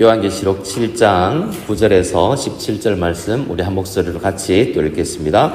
요한계시록 7장 9절에서 17절 말씀 우리 한 목소리로 같이 또 읽겠습니다.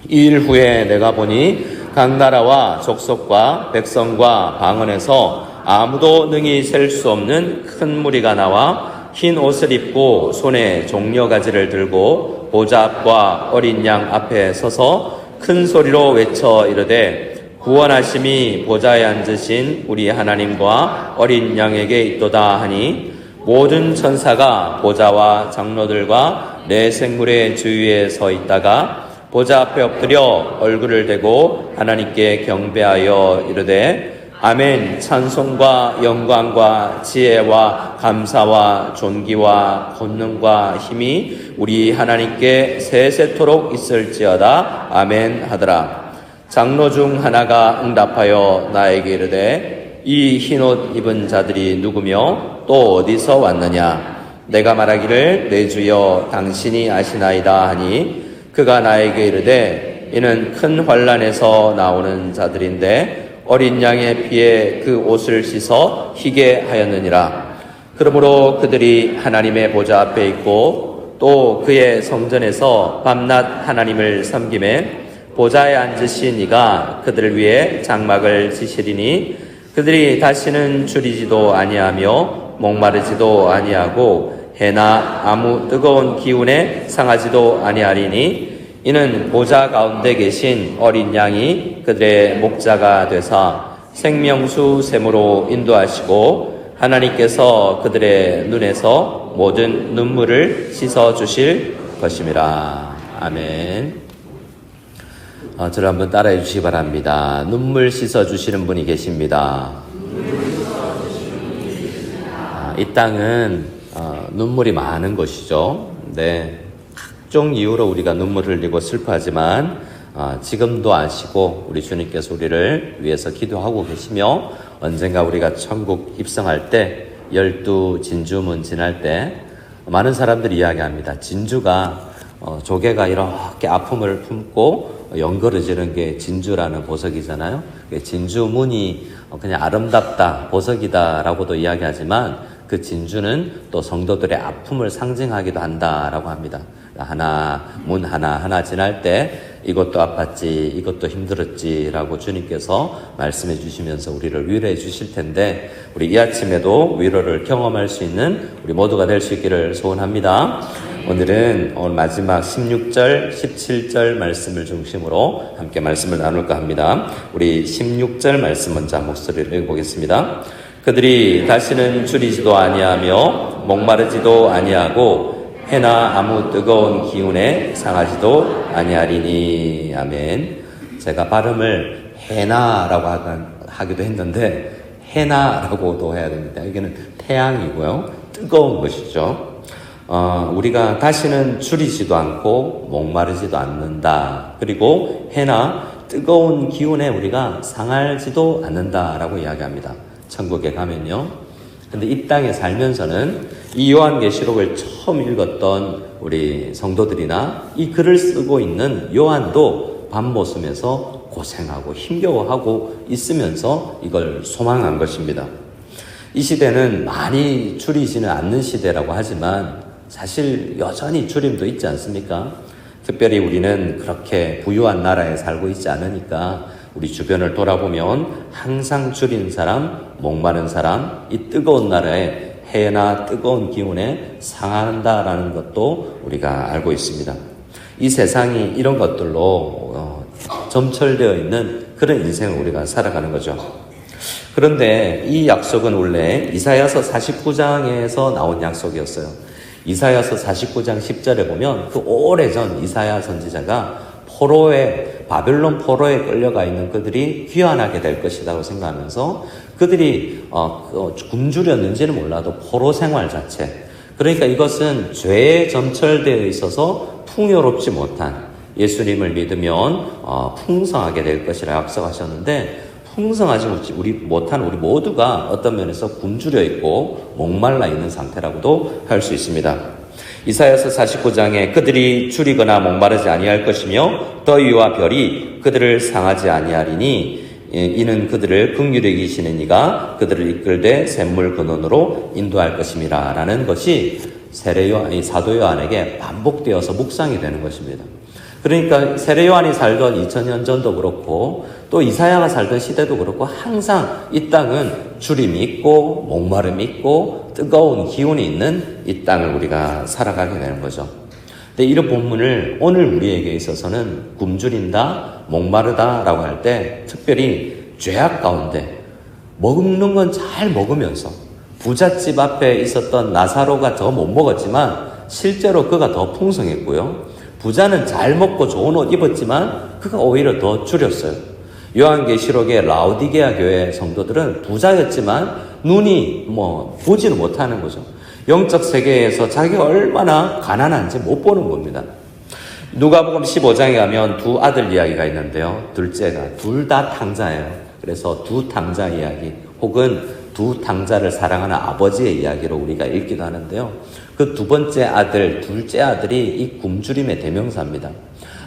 이 일 후에 내가 보니 각 나라와 족속과 백성과 방언에서 아무도 능히 셀 수 없는 큰 무리가 나와 흰 옷을 입고 손에 종려가지를 들고 보좌 앞과 어린 양 앞에 서서 큰 소리로 외쳐 이르되 구원하심이 보좌에 앉으신 우리 하나님과 어린 양에게 있도다 하니 모든 천사가 보좌와 장로들과 네 생물의 주위에 서 있다가 보좌 앞에 엎드려 얼굴을 대고 하나님께 경배하여 이르되 아멘. 찬송과 영광과 지혜와 감사와 존귀와 권능과 힘이 우리 하나님께 세세토록 있을지어다. 아멘 하더라. 장로 중 하나가 응답하여 나에게 이르되 이 흰옷 입은 자들이 누구며 또 어디서 왔느냐? 내가 말하기를 내 주여 당신이 아시나이다 하니 그가 나에게 이르되 이는 큰 환난에서 나오는 자들인데 어린 양의 피에 그 옷을 씻어 희게 하였느니라. 그러므로 그들이 하나님의 보좌 앞에 있고 또 그의 성전에서 밤낮 하나님을 섬기매 보좌에 앉으신 이가 그들을 위해 장막을 지시리니 그들이 다시는 줄이지도 아니하며 목마르지도 아니하고 해나 아무 뜨거운 기운에 상하지도 아니하리니 이는 보좌 가운데 계신 어린 양이 그들의 목자가 되사 생명수 샘으로 인도하시고 하나님께서 그들의 눈에서 모든 눈물을 씻어 주실 것임이라. 아멘. 저를 한번 따라해 주시기 바랍니다. 눈물 씻어 주시는 분이 계십니다. 이 땅은 눈물이 많은 곳이죠. 네, 각종 이유로 우리가 눈물을 흘리고 슬퍼하지만 지금도 아시고 우리 주님께서 우리를 위해서 기도하고 계시며 언젠가 우리가 천국 입성할 때 12진주문 지날 때 많은 사람들이 이야기합니다. 진주가 조개가 이렇게 아픔을 품고 연거려지는 게 진주라는 보석이잖아요. 진주문이 그냥 아름답다, 보석이다라고도 이야기하지만 그 진주는 또 성도들의 아픔을 상징하기도 한다라고 합니다. 문 하나 지날 때 이것도 아팠지, 이것도 힘들었지라고 주님께서 말씀해 주시면서 우리를 위로해 주실 텐데 우리 이 아침에도 위로를 경험할 수 있는 우리 모두가 될 수 있기를 소원합니다. 오늘 마지막 16절, 17절 말씀을 중심으로 함께 말씀을 나눌까 합니다. 우리 16절 말씀 먼저 목소리를 읽어보겠습니다. 그들이 다시는 줄이지도 아니하며 목마르지도 아니하고 해나 아무 뜨거운 기운에 상하지도 아니하리니. 아멘. 제가 발음을 해나라고 하기도 했는데 해나라고도 해야 됩니다. 이게는 태양이고요. 뜨거운 것이죠. 우리가 다시는 줄이지도 않고 목마르지도 않는다. 그리고 해나 뜨거운 기운에 우리가 상하지도 않는다라고 이야기합니다. 천국에 가면요. 근데 이 땅에 살면서는 이 요한계시록을 처음 읽었던 우리 성도들이나 이 글을 쓰고 있는 요한도 밤모섬에서 고생하고 힘겨워하고 있으면서 이걸 소망한 것입니다. 이 시대는 많이 줄이지는 않는 시대라고 하지만 사실 여전히 줄임도 있지 않습니까? 특별히 우리는 그렇게 부유한 나라에 살고 있지 않으니까 우리 주변을 돌아보면 항상 줄인 사람, 목마른 사람, 이 뜨거운 나라에 해나 뜨거운 기운에 상한다라는 것도 우리가 알고 있습니다. 이 세상이 이런 것들로 점철되어 있는 그런 인생을 우리가 살아가는 거죠. 그런데 이 약속은 원래 이사야서 49장에서 나온 약속이었어요. 이사야서 49장 10절에 보면 그 오래전 이사야 선지자가 바벨론 포로에 끌려가 있는 그들이 귀환하게 될 것이라고 생각하면서 그들이 굶주렸는지는 몰라도 포로 생활 자체, 그러니까 이것은 죄에 점철되어 있어서 풍요롭지 못한, 예수님을 믿으면 풍성하게 될 것이라 약속하셨는데 풍성하지 못한 우리 모두가 어떤 면에서 굶주려 있고 목말라 있는 상태라고도 할 수 있습니다. 이사야서 49장에 그들이 줄이거나 목마르지 아니할 것이며 더위와 별이 그들을 상하지 아니하리니 이는 그들을 긍휼히 여기시는 이가 그들을 이끌되 샘물 근원으로 인도할 것임이라 라는 것이 사도 요한에게 반복되어서 묵상이 되는 것입니다. 그러니까 세례 요한이 살던 2000년 전도 그렇고 또 이사야가 살던 시대도 그렇고 항상 이 땅은 주림이 있고 목마름이 있고 뜨거운 기운이 있는 이 땅을 우리가 살아가게 되는 거죠. 근데 이런 본문을 오늘 우리에게 있어서는 굶주린다, 목마르다라고 할 때 특별히 죄악 가운데 먹는 건 잘 먹으면서 부잣집 앞에 있었던 나사로가 더 못 먹었지만 실제로 그가 더 풍성했고요. 부자는 잘 먹고 좋은 옷 입었지만 그가 오히려 더 줄였어요. 요한계시록의 라오디게아 교회 성도들은 부자였지만 눈이 보지는 못하는 거죠. 영적 세계에서 자기가 얼마나 가난한지 못 보는 겁니다. 누가복음 15장에 가면 두 아들 이야기가 있는데요. 둘째가 둘 다 탕자예요. 그래서 두 탕자 이야기 혹은 두 탕자를 사랑하는 아버지의 이야기로 우리가 읽기도 하는데요. 그 두 번째 아들, 둘째 아들이 이 굶주림의 대명사입니다.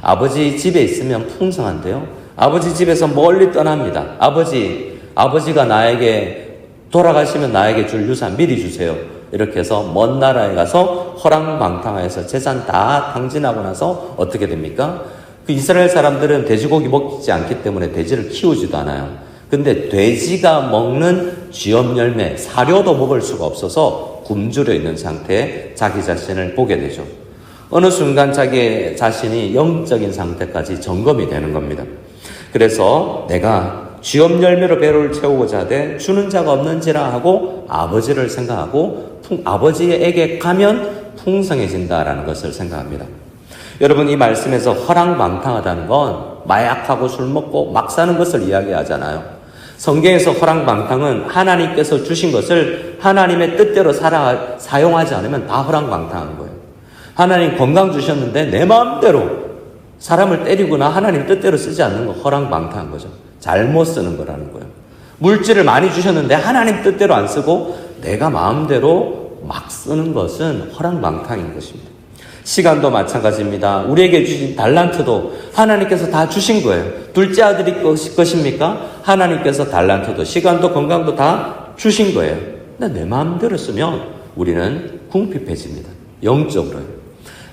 아버지 집에 있으면 풍성한데요. 아버지 집에서 멀리 떠납니다. 아버지가 나에게 돌아가시면 나에게 줄 유산 미리 주세요. 이렇게 해서 먼 나라에 가서 허랑방탕하여서 재산 다 탕진하고 나서 어떻게 됩니까? 그 이스라엘 사람들은 돼지고기 먹지 않기 때문에 돼지를 키우지도 않아요. 근데 돼지가 먹는 쥐염 열매, 사료도 먹을 수가 없어서 굶주려 있는 상태에 자기 자신을 보게 되죠. 어느 순간 자기 자신이 영적인 상태까지 점검이 되는 겁니다. 그래서 내가 쥐염 열매로 배를 채우고자 하되 주는 자가 없는지라 하고 아버지를 생각하고 아버지에게 가면 풍성해진다라는 것을 생각합니다. 여러분, 이 말씀에서 허랑방탕하다는 건 마약하고 술 먹고 막 사는 것을 이야기하잖아요. 성경에서 허랑방탕은 하나님께서 주신 것을 하나님의 뜻대로 사용하지 않으면 다 허랑방탕한 거예요. 하나님 건강 주셨는데 내 마음대로 사람을 때리거나 하나님 뜻대로 쓰지 않는 건 허랑방탕한 거죠. 잘못 쓰는 거라는 거예요. 물질을 많이 주셨는데 하나님 뜻대로 안 쓰고 내가 마음대로 막 쓰는 것은 허랑방탕인 것입니다. 시간도 마찬가지입니다. 우리에게 주신 달란트도 하나님께서 다 주신 거예요. 둘째 아들이 것입니까? 하나님께서 달란트도 시간도 건강도 다 주신 거예요. 근데 내 마음대로 쓰면 우리는 궁핍해집니다. 영적으로요.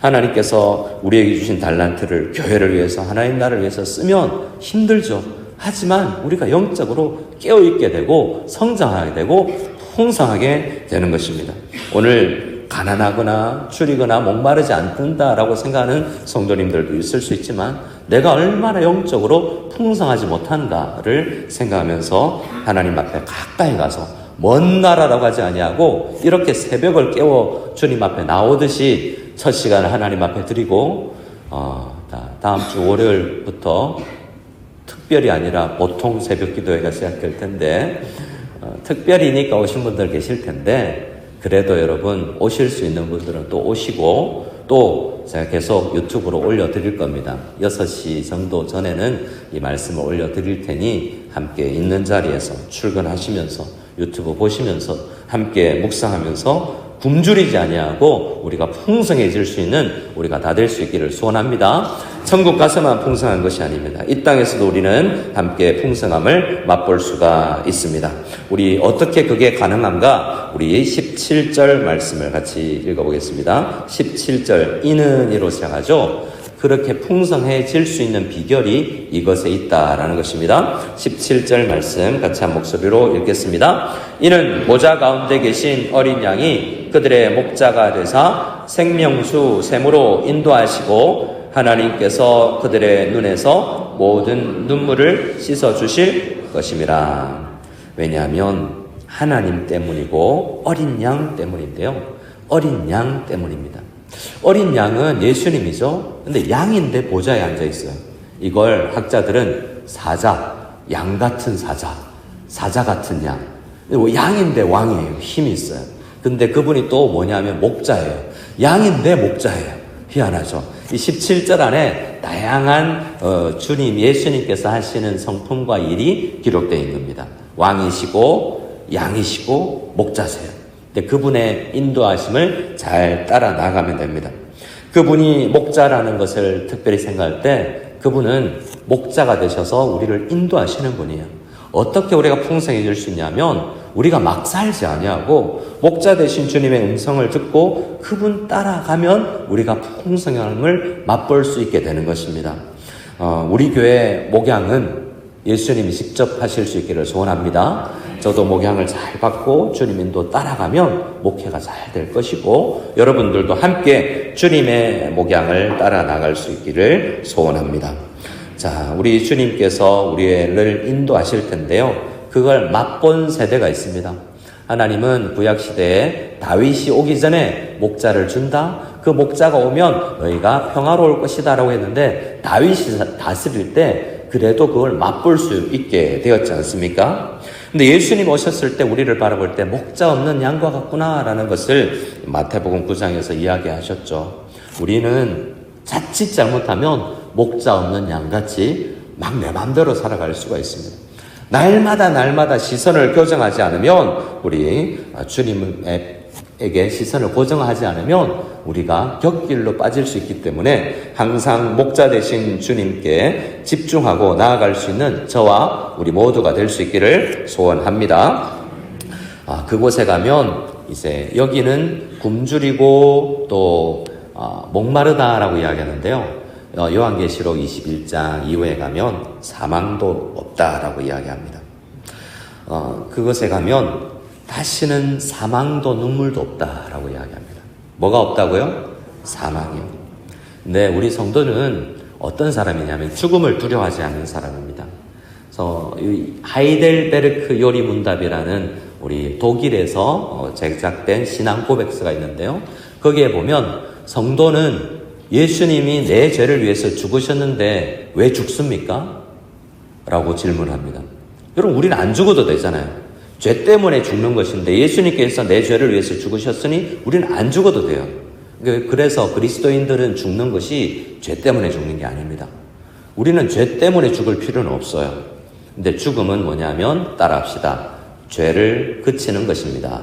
하나님께서 우리에게 주신 달란트를 교회를 위해서 하나님 나라를 위해서 쓰면 힘들죠. 하지만 우리가 영적으로 깨어있게 되고 성장하게 되고 풍성하게 되는 것입니다. 오늘 가난하거나 줄이거나 목마르지 않는다라고 생각하는 성도님들도 있을 수 있지만 내가 얼마나 영적으로 풍성하지 못한가를 생각하면서 하나님 앞에 가까이 가서 먼 나라라고 하지 아니하고 이렇게 새벽을 깨워 주님 앞에 나오듯이 첫 시간을 하나님 앞에 드리고 다음 주 월요일부터 특별히 아니라 보통 새벽 기도회가 시작될 텐데 특별히니까 오신 분들 계실 텐데 그래도 여러분 오실 수 있는 분들은 또 오시고 또 제가 계속 유튜브로 올려드릴 겁니다. 6시 정도 전에는 이 말씀을 올려드릴 테니 함께 있는 자리에서 출근하시면서 유튜브 보시면서 함께 묵상하면서 굶주리지 아니하고 우리가 풍성해질 수 있는 우리가 다 될 수 있기를 소원합니다. 천국 가서만 풍성한 것이 아닙니다. 이 땅에서도 우리는 함께 풍성함을 맛볼 수가 있습니다. 우리 어떻게 그게 가능한가? 우리 17절 말씀을 같이 읽어보겠습니다. 17절 이는 이로 시작하죠. 그렇게 풍성해질 수 있는 비결이 이것에 있다라는 것입니다. 17절 말씀 같이 한 목소리로 읽겠습니다. 이는 모자 가운데 계신 어린 양이 그들의 목자가 되사 생명수 샘으로 인도하시고 하나님께서 그들의 눈에서 모든 눈물을 씻어주실 것임이라. 왜냐하면 하나님 때문이고 어린 양 때문인데요. 어린 양 때문입니다. 어린 양은 예수님이죠. 근데 양인데 보좌에 앉아 있어요. 이걸 학자들은 사자, 양 같은 사자, 사자 같은 양. 양인데 왕이에요. 힘이 있어요. 근데 그분이 또 뭐냐면 목자예요. 양인데 목자예요. 희한하죠. 이 17절 안에 다양한 주님 예수님께서 하시는 성품과 일이 기록되어 있는 겁니다. 왕이시고 양이시고 목자세요. 근데 그분의 인도하심을 잘 따라 나가면 됩니다. 그분이 목자라는 것을 특별히 생각할 때 그분은 목자가 되셔서 우리를 인도하시는 분이에요. 어떻게 우리가 풍성해질 수 있냐면 우리가 막 살지 아니하고 목자 되신 주님의 음성을 듣고 그분 따라가면 우리가 풍성함을 맛볼 수 있게 되는 것입니다. 우리 교회 목양은 예수님이 직접 하실 수 있기를 소원합니다. 저도 목양을 잘 받고 주님 인도 따라가면 목회가 잘 될 것이고 여러분들도 함께 주님의 목양을 따라 나갈 수 있기를 소원합니다. 자, 우리 주님께서 우리를 인도하실 텐데요. 그걸 맛본 세대가 있습니다. 하나님은 구약시대에 다윗이 오기 전에 목자를 준다. 그 목자가 오면 너희가 평화로울 것이다 라고 했는데 다윗이 다스릴 때 그래도 그걸 맛볼 수 있게 되었지 않습니까? 근데 예수님 오셨을 때 우리를 바라볼 때 목자 없는 양과 같구나 라는 것을 마태복음 9장에서 이야기하셨죠. 우리는 자칫 잘못하면 목자 없는 양같이 막 내 맘대로 살아갈 수가 있습니다. 날마다 시선을 교정하지 않으면 우리 주님에게 시선을 고정하지 않으면 우리가 곁길로 빠질 수 있기 때문에 항상 목자 되신 주님께 집중하고 나아갈 수 있는 저와 우리 모두가 될 수 있기를 소원합니다. 그곳에 가면 이제 여기는 굶주리고 또 목마르다라고 이야기하는데요. 요한계시록 21장 이후에 가면 사망도 없다라고 이야기합니다. 그것에 가면 다시는 사망도 눈물도 없다라고 이야기합니다. 뭐가 없다고요? 사망이요. 근데 우리 성도는 어떤 사람이냐면 죽음을 두려워하지 않는 사람입니다. 그래서 하이델베르크 요리문답이라는 우리 독일에서 제작된 신앙 고백서가 있는데요. 거기에 보면 성도는 예수님이 내 죄를 위해서 죽으셨는데 왜 죽습니까? 라고 질문합니다. 여러분, 우리는 안 죽어도 되잖아요. 죄 때문에 죽는 것인데 예수님께서 내 죄를 위해서 죽으셨으니 우리는 안 죽어도 돼요. 그래서 그리스도인들은 죽는 것이 죄 때문에 죽는 게 아닙니다. 우리는 죄 때문에 죽을 필요는 없어요. 근데 죽음은 뭐냐면 따라합시다. 죄를 그치는 것입니다.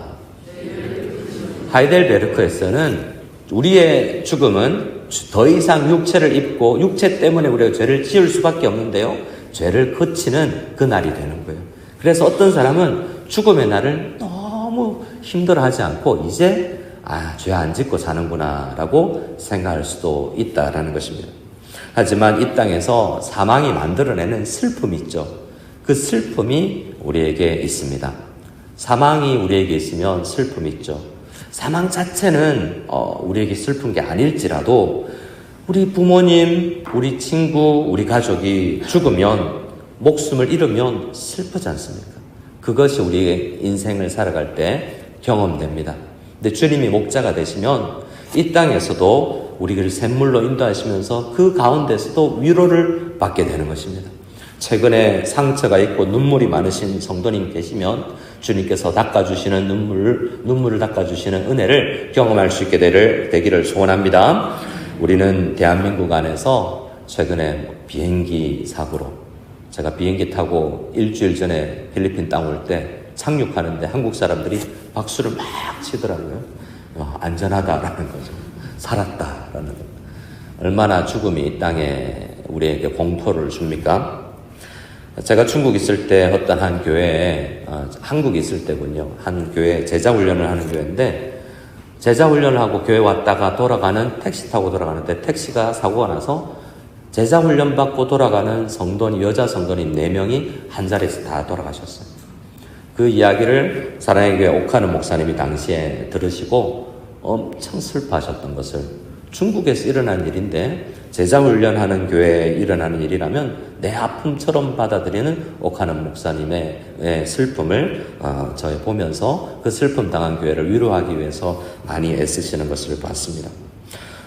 하이델베르크에서는 우리의 죽음은 더 이상 육체를 입고 육체 때문에 우리가 죄를 지을 수밖에 없는데요. 죄를 그치는 그날이 되는 거예요. 그래서 어떤 사람은 죽음의 날을 너무 힘들어하지 않고 이제 죄 안 짓고 사는구나 라고 생각할 수도 있다라는 것입니다. 하지만 이 땅에서 사망이 만들어내는 슬픔이 있죠. 그 슬픔이 우리에게 있습니다. 사망이 우리에게 있으면 슬픔이 있죠. 사망 자체는 우리에게 슬픈 게 아닐지라도 우리 부모님, 우리 친구, 우리 가족이 죽으면 목숨을 잃으면 슬프지 않습니까? 그것이 우리의 인생을 살아갈 때 경험됩니다. 근데 주님이 목자가 되시면 이 땅에서도 우리를 샘물로 인도하시면서 그 가운데서도 위로를 받게 되는 것입니다. 최근에 상처가 있고 눈물이 많으신 성도님 계시면 주님께서 닦아주시는 눈물을 닦아주시는 은혜를 경험할 수 있게 되기를 소원합니다. 우리는 대한민국 안에서 최근에 비행기 사고로 제가 비행기 타고 일주일 전에 필리핀 땅 올 때 착륙하는데 한국 사람들이 박수를 막 치더라고요. 안전하다라는 거죠. 살았다라는 거. 얼마나 죽음이 이 땅에 우리에게 공포를 줍니까? 제가 중국 있을 때 어떤 한 교회에 한국에 있을 때군요. 한 교회 제자훈련을 하는 교회인데 제자훈련을 하고 교회 왔다가 돌아가는 택시 타고 돌아가는데 택시가 사고가 나서 제자훈련 받고 돌아가는 여자 성도님 4명이 한 자리에서 다 돌아가셨어요. 그 이야기를 사랑의 교회 옥하는 목사님이 당시에 들으시고 엄청 슬퍼하셨던 것을 중국에서 일어난 일인데 제자훈련하는 교회에 일어나는 일이라면 내 아픔처럼 받아들이는 옥하는 목사님의 슬픔을 저희 보면서 그 슬픔 당한 교회를 위로하기 위해서 많이 애쓰시는 것을 봤습니다.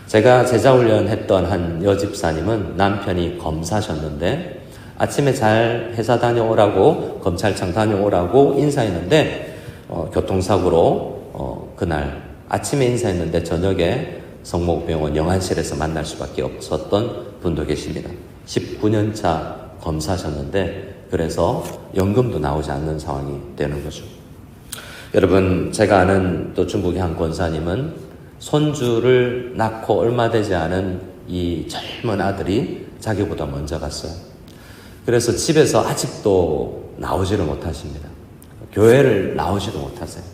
제가 제자훈련 했던 한 여집사님은 남편이 검사셨는데 아침에 잘 회사 다녀오라고 검찰청 다녀오라고 인사했는데 교통사고로 그날 아침에 인사했는데 저녁에 성모병원 영안실에서 만날 수밖에 없었던 분도 계십니다. 19년차 검사셨는데 그래서 연금도 나오지 않는 상황이 되는 거죠. 여러분, 제가 아는 또 중국의 한 권사님은 손주를 낳고 얼마 되지 않은 이 젊은 아들이 자기보다 먼저 갔어요. 그래서 집에서 아직도 나오지를 못하십니다. 교회를 나오지도 못하세요.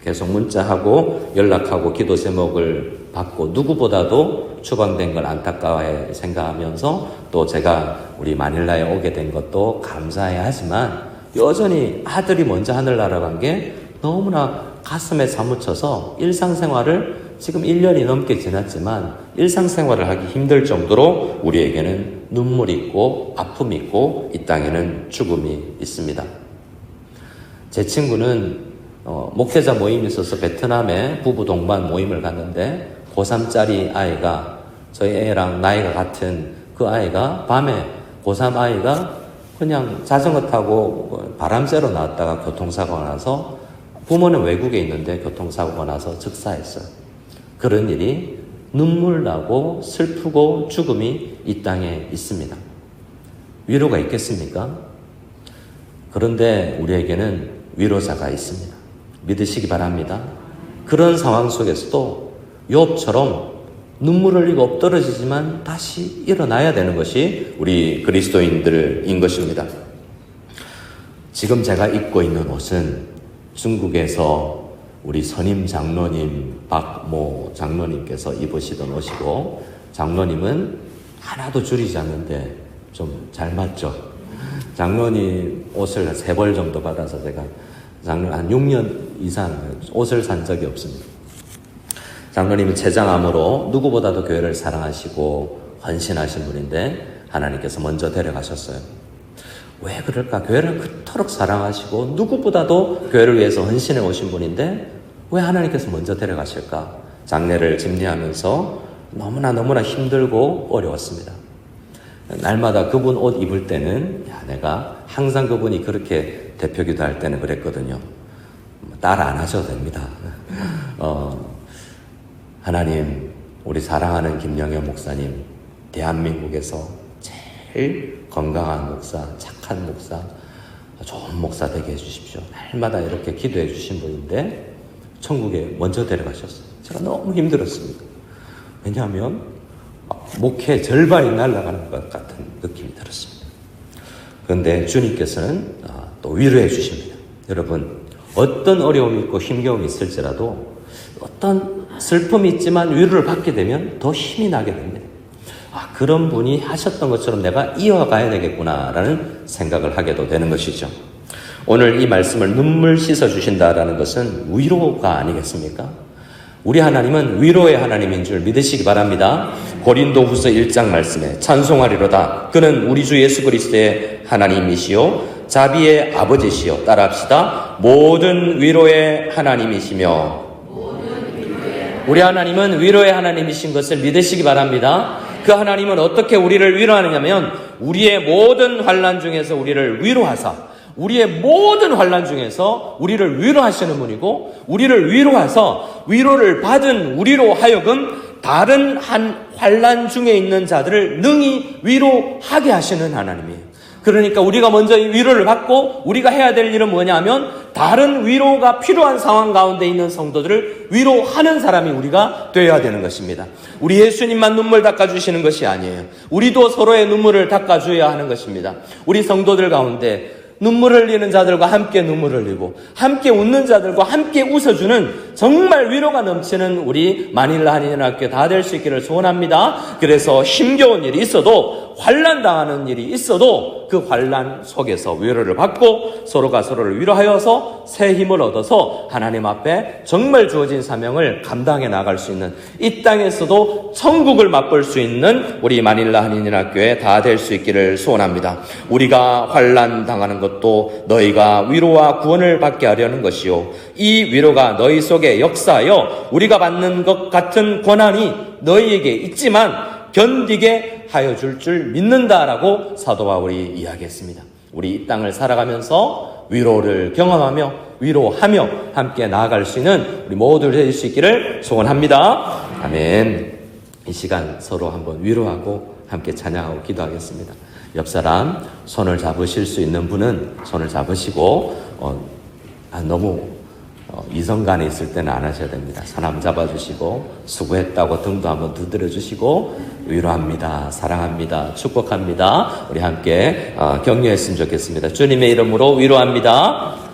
계속 문자하고 연락하고 기도 제목을 받고 누구보다도 추방된 걸 안타까워해 생각하면서 또 제가 우리 마닐라에 오게 된 것도 감사해 하지만 여전히 아들이 먼저 하늘나라 간 게 너무나 가슴에 사무쳐서 일상생활을 지금 1년이 넘게 지났지만 일상생활을 하기 힘들 정도로 우리에게는 눈물이 있고 아픔이 있고 이 땅에는 죽음이 있습니다. 제 친구는 목회자 모임이 있어서 베트남에 부부 동반 모임을 갔는데 고3짜리 아이가 저희 애랑 나이가 같은 그 아이가 밤에 고3 아이가 그냥 자전거 타고 바람 쐬러 나왔다가 교통사고가 나서 부모는 외국에 있는데 교통사고가 나서 즉사했어요. 그런 일이 눈물 나고 슬프고 죽음이 이 땅에 있습니다. 위로가 있겠습니까? 그런데 우리에게는 위로자가 있습니다. 믿으시기 바랍니다. 그런 상황 속에서도 욥처럼 눈물 흘리고 엎드러지지만 다시 일어나야 되는 것이 우리 그리스도인들인 것입니다. 지금 제가 입고 있는 옷은 중국에서 우리 선임 장로님 박모 장로님께서 입으시던 옷이고 장로님은 하나도 줄이지 않는데 좀 잘 맞죠? 장로님 옷을 3벌 정도 받아서 제가 장로님 한 6년 이상 옷을 산 적이 없습니다. 장로님은 췌장암으로 누구보다도 교회를 사랑하시고 헌신하신 분인데 하나님께서 먼저 데려가셨어요. 왜 그럴까? 교회를 그토록 사랑하시고 누구보다도 교회를 위해서 헌신해 오신 분인데 왜 하나님께서 먼저 데려가실까? 장례를 집례하면서 너무나 힘들고 어려웠습니다. 날마다 그분 옷 입을 때는 내가 항상 그분이 그렇게 대표기도 할 때는 그랬거든요. 따라 안 하셔도 됩니다. 하나님, 우리 사랑하는 김영현 목사님, 대한민국에서 제일 건강한 목사, 착한 목사, 좋은 목사 되게 해주십시오. 날마다 이렇게 기도해 주신 분인데 천국에 먼저 데려가셨어요. 제가 너무 힘들었습니다. 왜냐하면 목회 절반이 날아가는 것 같은 느낌이 들었습니다. 그런데 주님께서는 또 위로해 주십니다. 여러분, 어떤 어려움이 있고 힘겨움이 있을지라도 어떤 슬픔이 있지만 위로를 받게 되면 더 힘이 나게 됩니다. 그런 분이 하셨던 것처럼 내가 이어가야 되겠구나라는 생각을 하게도 되는 것이죠. 오늘 이 말씀을 눈물 씻어주신다라는 것은 위로가 아니겠습니까? 우리 하나님은 위로의 하나님인 줄 믿으시기 바랍니다. 고린도후서 1장 말씀에 찬송하리로다. 그는 우리 주 예수 그리스도의 하나님이시요 자비의 아버지시요. 따라합시다. 모든 위로의 하나님이시며 우리 하나님은 위로의 하나님이신 것을 믿으시기 바랍니다. 그 하나님은 어떻게 우리를 위로하느냐면 우리의 모든 환난 중에서 우리를 위로하사 우리의 모든 환난 중에서 우리를 위로하시는 분이고 우리를 위로하서 위로를 받은 우리로 하여금 다른 한 환난 중에 있는 자들을 능히 위로하게 하시는 하나님이에요. 그러니까 우리가 먼저 위로를 받고 우리가 해야 될 일은 뭐냐면 다른 위로가 필요한 상황 가운데 있는 성도들을 위로하는 사람이 우리가 되어야 되는 것입니다. 우리 예수님만 눈물 닦아주시는 것이 아니에요. 우리도 서로의 눈물을 닦아줘야 하는 것입니다. 우리 성도들 가운데 눈물 흘리는 자들과 함께 눈물 흘리고 함께 웃는 자들과 함께 웃어주는 정말 위로가 넘치는 우리 마닐라 한인학교 다 될 수 있기를 소원합니다. 그래서 힘겨운 일이 있어도 환난 당하는 일이 있어도 그 환난 속에서 위로를 받고 서로가 서로를 위로하여서 새 힘을 얻어서 하나님 앞에 정말 주어진 사명을 감당해 나갈 수 있는 이 땅에서도 천국을 맛볼 수 있는 우리 마닐라 한인학교에 다 될 수 있기를 소원합니다. 우리가 환난 당하는 것도 너희가 위로와 구원을 받게 하려는 것이요 이 위로가 너희 속에 역사하여 우리가 받는 것 같은 권한이 너희에게 있지만 견디게 하여 줄 믿는다라고 사도 바울이 이야기했습니다. 우리 이 땅을 살아가면서 위로를 경험하며 위로하며 함께 나아갈 수 있는 우리 모두 될 수 있기를 소원합니다. 아멘. 이 시간 서로 한번 위로하고 함께 찬양하고 기도하겠습니다. 옆 사람 손을 잡으실 수 있는 분은 손을 잡으시고 너무 이성 간에 있을 때는 안 하셔야 됩니다. 손 한번 잡아주시고 수고했다고 등도 한번 두드려 주시고 위로합니다. 사랑합니다. 축복합니다. 우리 함께 격려했으면 좋겠습니다. 주님의 이름으로 위로합니다.